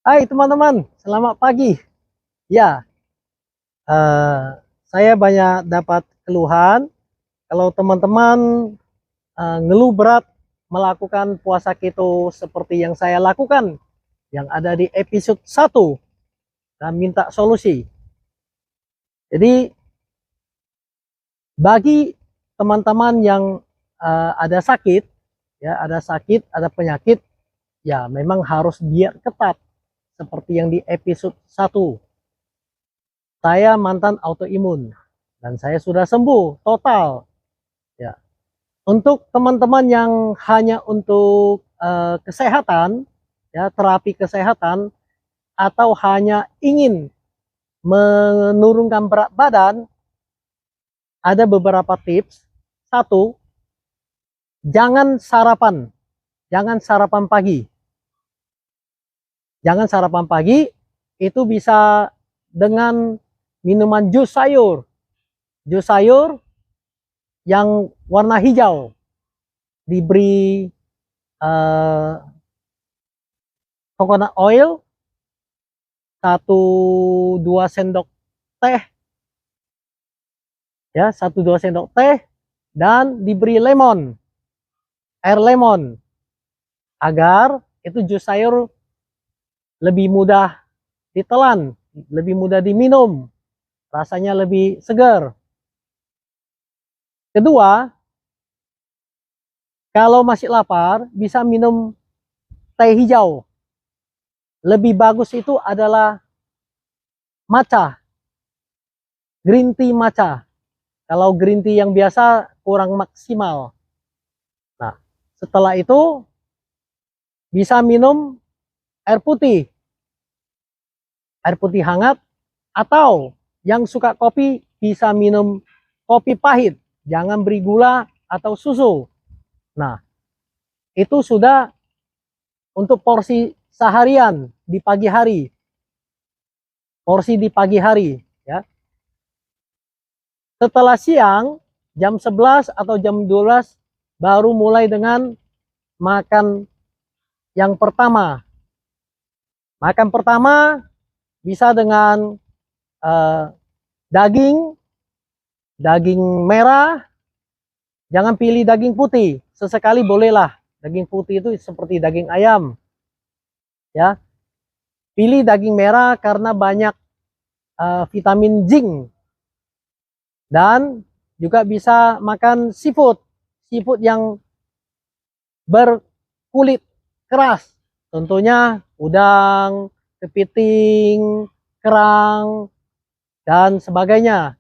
Hai teman-teman, selamat pagi. Ya, eh, saya banyak dapat keluhan kalau teman-teman ngeluh berat melakukan puasa keto seperti yang saya lakukan, yang ada di episode 1 dan minta solusi. Jadi, bagi teman-teman yang ada sakit, ada penyakit, ya memang harus diet ketat seperti yang di episode 1. Saya mantan autoimun dan saya sudah sembuh total. Ya, untuk teman-teman yang hanya untuk kesehatan, ya terapi kesehatan atau hanya ingin menurunkan berat badan, ada beberapa tips. Satu, jangan sarapan, jangan sarapan pagi. Jangan sarapan pagi, itu bisa dengan minuman jus sayur. Jus sayur yang warna hijau, diberi coconut oil, 1-2 sendok teh, ya 1-2 sendok teh, dan diberi lemon, air lemon, agar itu jus sayur lebih mudah ditelan, lebih mudah diminum, rasanya lebih segar. Kedua, kalau masih lapar bisa minum teh hijau. Lebih bagus itu adalah matcha, green tea matcha. Kalau green tea yang biasa kurang maksimal. Nah, setelah itu bisa minum air putih hangat, atau yang suka kopi bisa minum kopi pahit, jangan beri gula atau susu. Nah, itu sudah untuk porsi seharian di pagi hari, porsi di pagi hari, ya. Setelah siang, jam 11 atau jam 12 baru mulai dengan makan yang pertama. Makan pertama bisa dengan uh, daging, daging merah, jangan pilih daging putih. Sesekali bolehlah. Daging putih itu seperti daging ayam. Ya, pilih daging merah karena banyak vitamin zinc. Dan juga bisa makan seafood. Seafood yang berkulit keras. Tentunya udang, kepiting, kerang, dan sebagainya.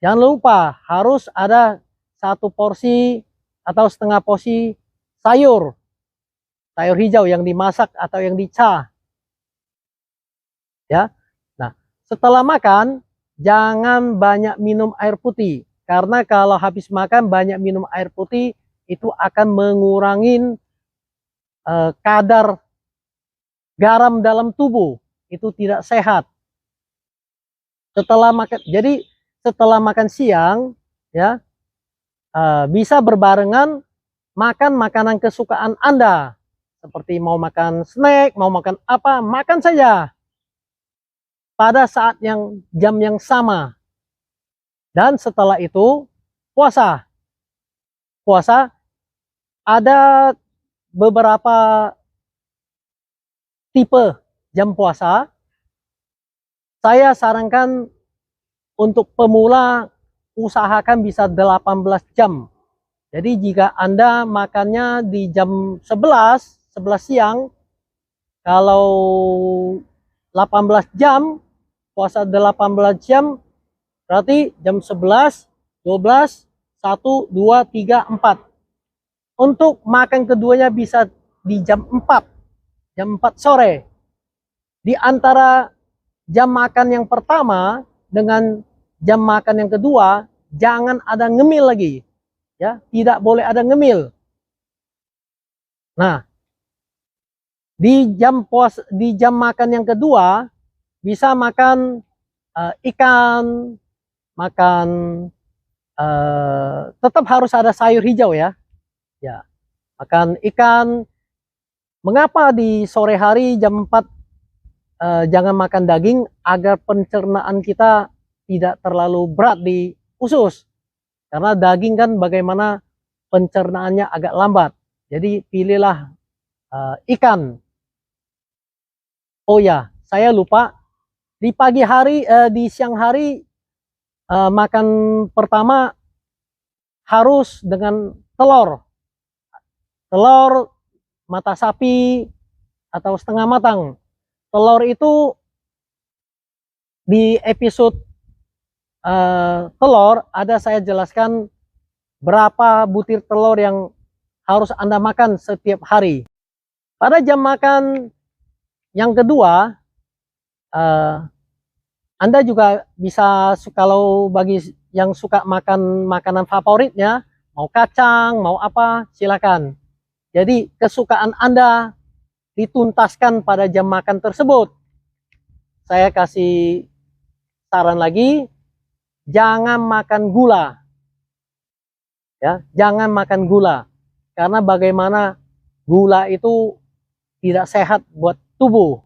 Jangan lupa harus ada 1 porsi atau setengah porsi sayur, sayur hijau yang dimasak atau yang dicah. Ya, nah setelah makan jangan banyak minum air putih, karena kalau habis makan banyak minum air putih itu akan mengurangi kadar garam dalam tubuh, itu tidak sehat. Setelah makan siang, ya bisa berbarengan makan makanan kesukaan Anda, seperti mau makan snack, mau makan apa, makan saja pada saat yang jam yang sama. Dan setelah itu puasa. Puasa ada beberapa tipe jam puasa. Saya sarankan untuk pemula usahakan bisa 18 jam. Jadi jika Anda makannya di jam 11 siang, kalau 18 jam, puasa 18 jam, berarti jam 11, 12, 1, 2, 3, 4. Untuk makan keduanya bisa di jam 4 sore. Di antara jam makan yang pertama dengan jam makan yang kedua, jangan ada ngemil lagi. Ya, tidak boleh ada ngemil. Nah, di jam makan yang kedua bisa makan ikan, makan tetap harus ada sayur hijau, ya. Ya, makan ikan. Mengapa di sore hari jam 4 jangan makan daging agar pencernaan kita tidak terlalu berat di usus. Karena daging kan bagaimana pencernaannya agak lambat. Jadi pilihlah ikan. Oh ya, saya lupa. Di pagi hari, di siang hari makan pertama harus dengan telur. Telur mata sapi atau setengah matang. Telur itu di episode telur ada saya jelaskan berapa butir telur yang harus Anda makan setiap hari. Pada jam makan yang kedua, Anda juga bisa, kalau bagi yang suka makan makanan favoritnya, mau kacang, mau apa, silakan. Jadi kesukaan Anda dituntaskan pada jam makan tersebut. Saya kasih saran lagi, jangan makan gula. Ya, jangan makan gula. Karena bagaimana gula itu tidak sehat buat tubuh.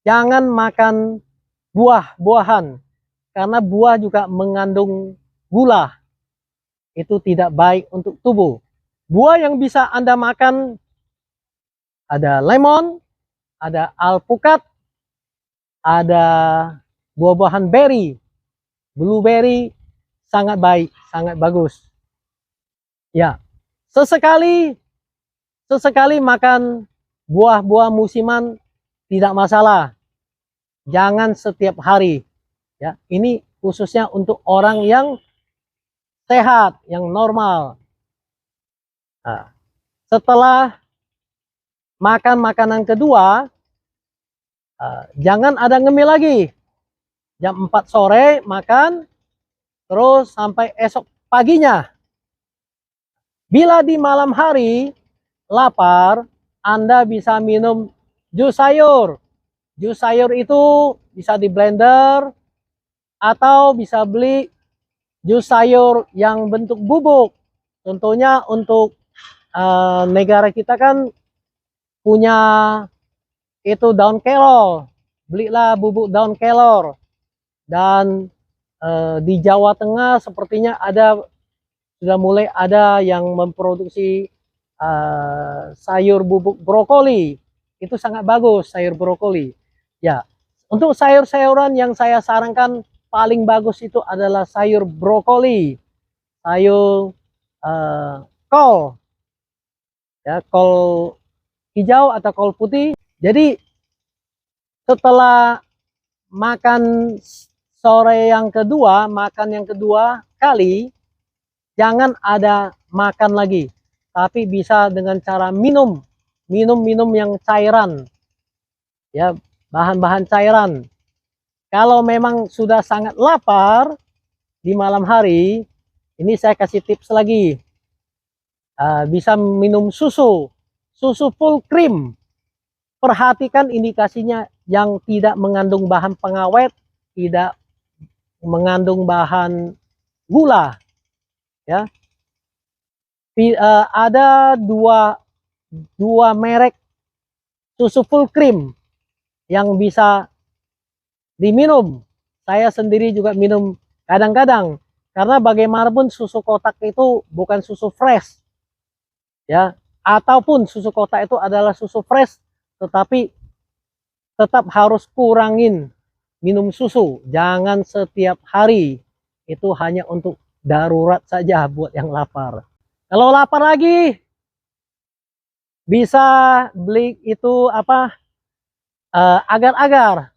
Jangan makan buah-buahan. Karena buah juga mengandung gula. Itu tidak baik untuk tubuh. Buah yang bisa Anda makan ada lemon, ada alpukat, ada buah-buahan berry, blueberry, sangat baik, sangat bagus. Ya, sesekali makan buah-buah musiman tidak masalah. Jangan setiap hari. Ya, ini khususnya untuk orang yang sehat, yang normal. Nah, setelah makan makanan kedua, jangan ada ngemil lagi. Jam 4 sore makan, terus sampai esok paginya. Bila di malam hari lapar, Anda bisa minum jus sayur. Jus sayur itu bisa di blender atau bisa beli jus sayur yang bentuk bubuk. Contohnya untuk negara kita kan punya itu daun kelor. Belilah bubuk daun kelor. Dan di Jawa Tengah sepertinya sudah mulai ada yang memproduksi sayur bubuk brokoli. Itu sangat bagus, sayur brokoli. Ya, untuk sayur-sayuran yang saya sarankan paling bagus itu adalah sayur brokoli, sayur kol, ya, kol hijau atau kol putih. Jadi setelah makan sore yang kedua, makan yang kedua kali, jangan ada makan lagi, tapi bisa dengan cara minum yang cairan, ya, bahan-bahan cairan. Kalau memang sudah sangat lapar di malam hari, ini saya kasih tips lagi, bisa minum susu full cream. Perhatikan indikasinya yang tidak mengandung bahan pengawet, tidak mengandung bahan gula, ya. Ada dua merek susu full cream yang bisa diminum. Saya sendiri juga minum kadang-kadang, karena bagaimanapun susu kotak itu bukan susu fresh, ya. Ataupun susu kotak itu adalah susu fresh, tetapi tetap harus kurangin minum susu. Jangan setiap hari, itu hanya untuk darurat saja buat yang lapar. Kalau lapar lagi, bisa beli itu apa, agar-agar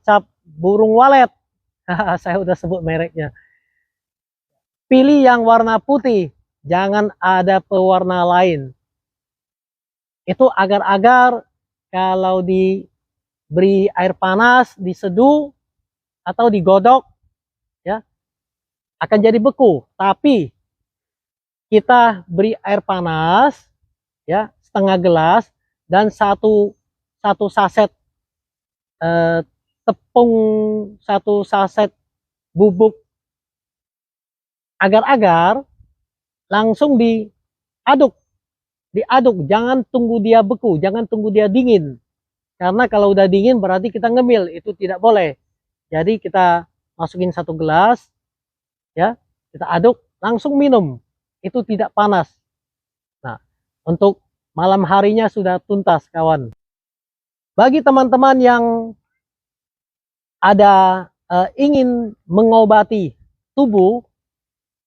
cap burung walet. Saya udah sebut mereknya. Pilih yang warna putih, jangan ada pewarna lain. Itu agar-agar kalau diberi air panas, diseduh atau digodok, ya, akan jadi beku. Tapi kita beri air panas, ya, setengah gelas, dan satu saset tepung, satu saset bubuk agar-agar, langsung diaduk, jangan tunggu dia beku, jangan tunggu dia dingin. Karena kalau udah dingin berarti kita ngemil, itu tidak boleh. Jadi kita masukin 1 gelas, ya, kita aduk, langsung minum. Itu tidak panas. Nah, untuk malam harinya sudah tuntas, kawan. Bagi teman-teman yang ada ingin mengobati tubuh,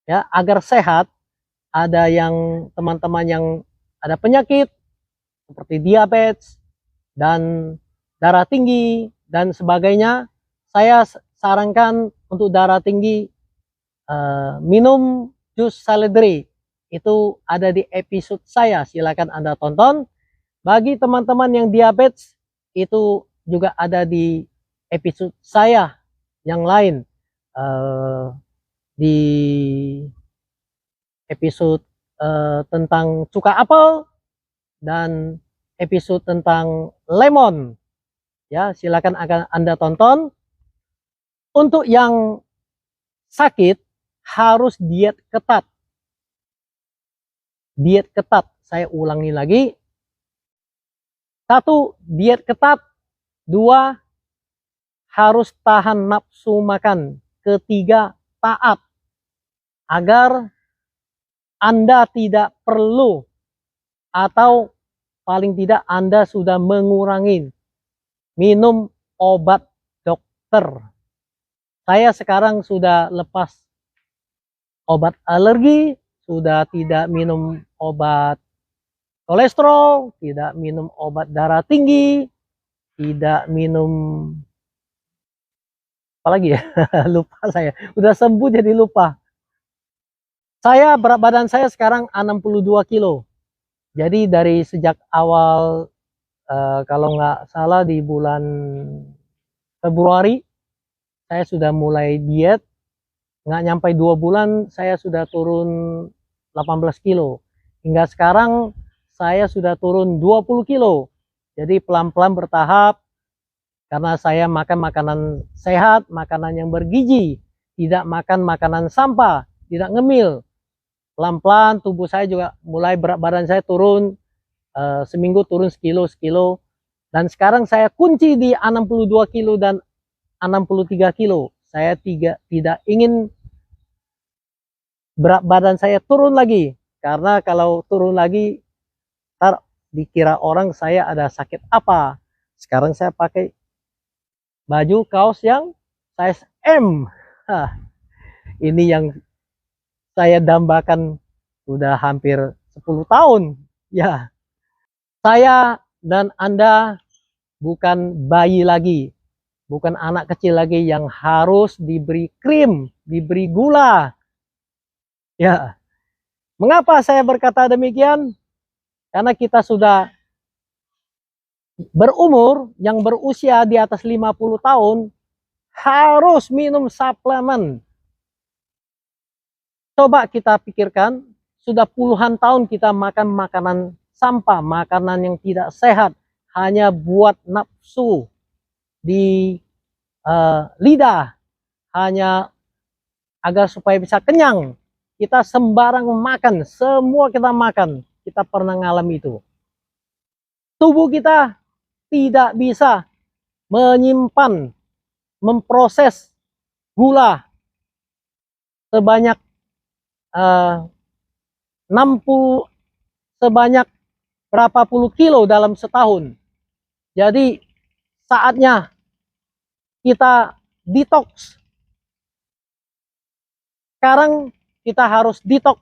ya, agar sehat, ada yang teman-teman yang ada penyakit seperti diabetes dan darah tinggi dan sebagainya, saya sarankan untuk darah tinggi minum jus seledri. Itu ada di episode saya, silakan Anda tonton. Bagi teman-teman yang diabetes, itu juga ada di episode saya yang lain, di episode tentang cuka apel dan episode tentang lemon, ya, silakan akan Anda tonton. Untuk yang sakit harus diet ketat. Diet ketat, saya ulangi lagi. 1, diet ketat. 2, harus tahan nafsu makan. 3, taat. Agar Anda tidak perlu, atau paling tidak Anda sudah mengurangi minum obat dokter. Saya sekarang sudah lepas obat alergi, sudah tidak minum obat kolesterol, tidak minum obat darah tinggi, tidak minum apa lagi ya, lupa saya, udah sembuh jadi lupa. Saya berat badan saya sekarang 62 kilo. Jadi dari sejak awal kalau nggak salah di bulan Februari saya sudah mulai diet, nggak nyampe 2 bulan saya sudah turun 18 kilo. Hingga sekarang saya sudah turun 20 kilo. Jadi pelan-pelan bertahap, karena saya makan makanan sehat, makanan yang bergizi, tidak makan makanan sampah, tidak ngemil. Pelan-pelan tubuh saya juga mulai, berat badan saya turun, seminggu turun sekilo. Dan sekarang saya kunci di 62 kilo dan 63 kilo. Saya tidak ingin berat badan saya turun lagi. Karena kalau turun lagi, ntar dikira orang saya ada sakit apa. Sekarang saya pakai baju kaos yang size M. Ini yang saya dambakan sudah hampir 10 tahun. Ya, saya dan Anda bukan bayi lagi. Bukan anak kecil lagi yang harus diberi krim, diberi gula. Ya, mengapa saya berkata demikian? Karena kita sudah berumur, yang berusia di atas 50 tahun, harus minum suplemen. Coba kita pikirkan, sudah puluhan tahun kita makan makanan sampah, makanan yang tidak sehat, hanya buat nafsu di lidah, hanya agar supaya bisa kenyang. Kita sembarang makan, semua kita makan. Kita pernah ngalami itu. Tubuh kita tidak bisa menyimpan, memproses gula sebanyak 60, sebanyak berapa puluh kilo dalam setahun. Jadi saatnya kita detox. Sekarang kita harus detox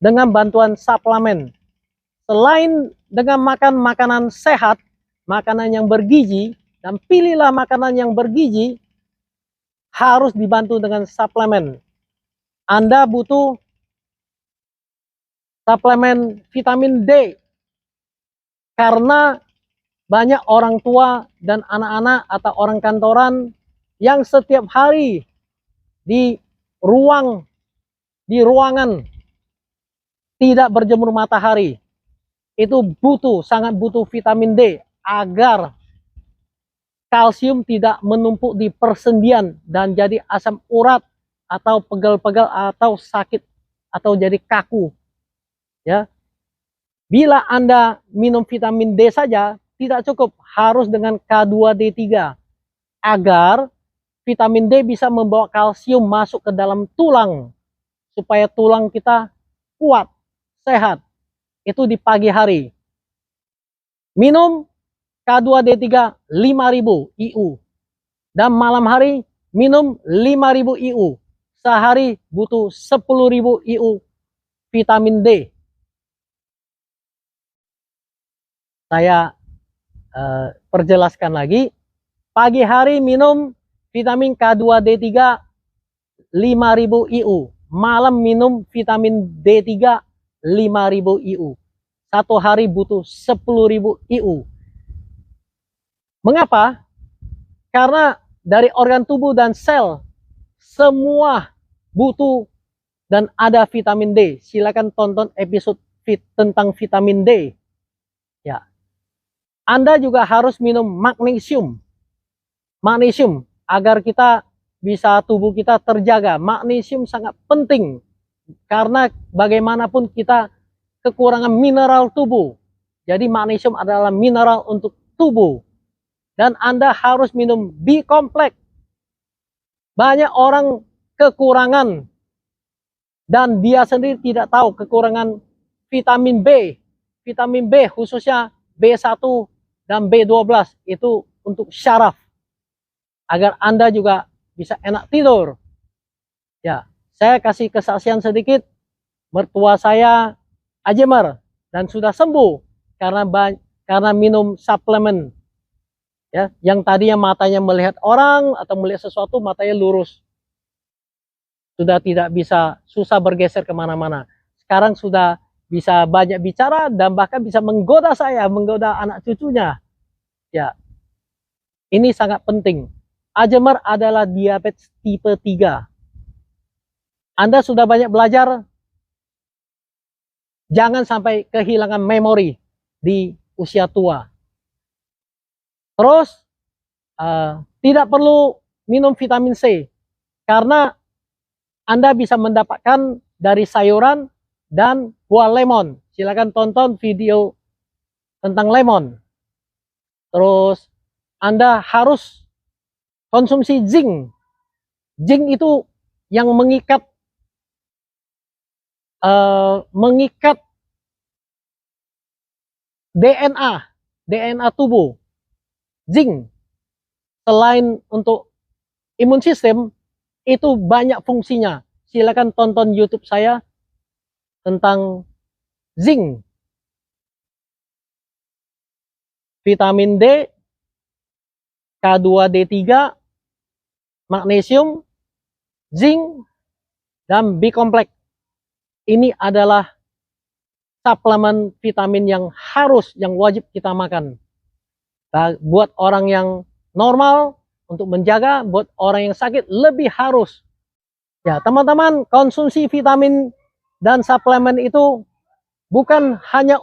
dengan bantuan suplemen. Selain dengan makan makanan sehat, makanan yang bergizi, dan pilihlah makanan yang bergizi, harus dibantu dengan suplemen. Anda butuh suplemen vitamin D, karena banyak orang tua dan anak-anak atau orang kantoran yang setiap hari di ruangan tidak berjemur matahari, itu sangat butuh vitamin D agar kalsium tidak menumpuk di persendian dan jadi asam urat atau pegal-pegal atau sakit atau jadi kaku. Ya, bila Anda minum vitamin D saja, tidak cukup, harus dengan K2D3 agar vitamin D bisa membawa kalsium masuk ke dalam tulang supaya tulang kita kuat, sehat. Itu di pagi hari. Minum K2D3 5000 IU. Dan malam hari minum 5000 IU. Sehari butuh 10.000 IU vitamin D. Saya perjelaskan lagi. Pagi hari minum vitamin K2D3 5000 IU. Malam minum vitamin D3 5000 IU. Satu hari butuh 10.000 IU. Mengapa? Karena dari organ tubuh dan sel semua butuh dan ada vitamin D. Silakan tonton episode tentang vitamin D. Ya. Anda juga harus minum magnesium. Magnesium agar kita bisa tubuh kita terjaga. Magnesium sangat penting karena bagaimanapun kita kekurangan mineral tubuh. Jadi magnesium adalah mineral untuk tubuh. Dan Anda harus minum B-kompleks. Banyak orang kekurangan dan dia sendiri tidak tahu kekurangan vitamin B. Vitamin B khususnya B1 dan B12 itu untuk syaraf. Agar Anda juga bisa enak tidur. Ya, saya kasih kesaksian sedikit. Mertua saya Alzheimer dan sudah sembuh karena minum suplemen. Ya, yang tadinya matanya melihat orang atau melihat sesuatu matanya lurus. Sudah tidak bisa, susah bergeser kemana-mana. Sekarang sudah bisa banyak bicara dan bahkan bisa menggoda saya, menggoda anak cucunya. Ya, ini sangat penting. Alzheimer adalah diabetes tipe 3. Anda sudah banyak belajar, jangan sampai kehilangan memori di usia tua. Terus, tidak perlu minum vitamin C, karena Anda bisa mendapatkan dari sayuran dan buah lemon. Silakan tonton video tentang lemon. Terus, Anda harus konsumsi zinc. Zinc itu yang mengikat DNA tubuh. Zinc selain untuk imun sistem itu banyak fungsinya. Silakan tonton YouTube saya tentang zinc, vitamin D, K2D3, magnesium, zinc, dan B-kompleks. Ini adalah suplemen vitamin yang wajib kita makan. Buat orang yang normal untuk menjaga, buat orang yang sakit lebih harus. Ya, teman-teman, konsumsi vitamin dan suplemen itu bukan hanya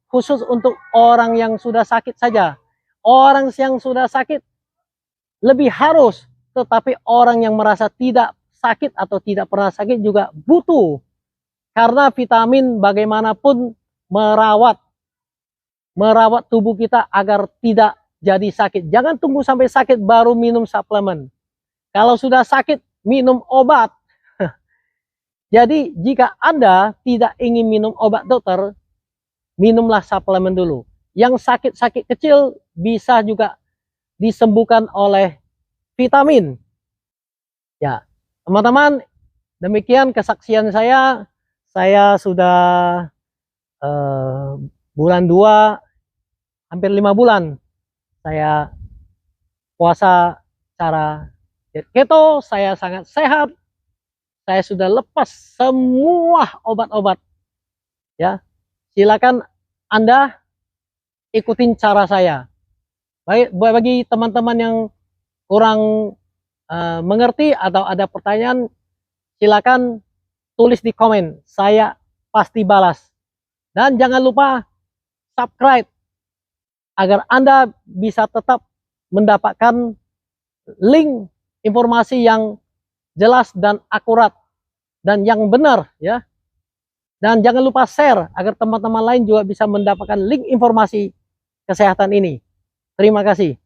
khusus untuk orang yang sudah sakit saja. Orang yang sudah sakit lebih harus, tetapi orang yang merasa tidak sakit atau tidak pernah sakit juga butuh. Karena vitamin bagaimanapun merawat tubuh kita agar tidak jadi sakit. Jangan tunggu sampai sakit baru minum suplemen. Kalau sudah sakit, minum obat. Jadi jika Anda tidak ingin minum obat dokter, minumlah suplemen dulu. Yang sakit-sakit kecil bisa juga disembuhkan oleh vitamin. Ya, teman-teman, demikian kesaksian saya. Saya sudah bulan 2, hampir 5 bulan saya puasa cara keto. Saya sangat sehat. Saya sudah lepas semua obat-obat. Ya, silakan Anda ikutin cara saya. Bagi teman-teman yang kurang mengerti atau ada pertanyaan, silakan tulis di komen. Saya pasti balas. Dan jangan lupa subscribe agar Anda bisa tetap mendapatkan link informasi yang jelas dan akurat dan yang benar, ya. Dan jangan lupa share agar teman-teman lain juga bisa mendapatkan link informasi kesehatan ini. Terima kasih.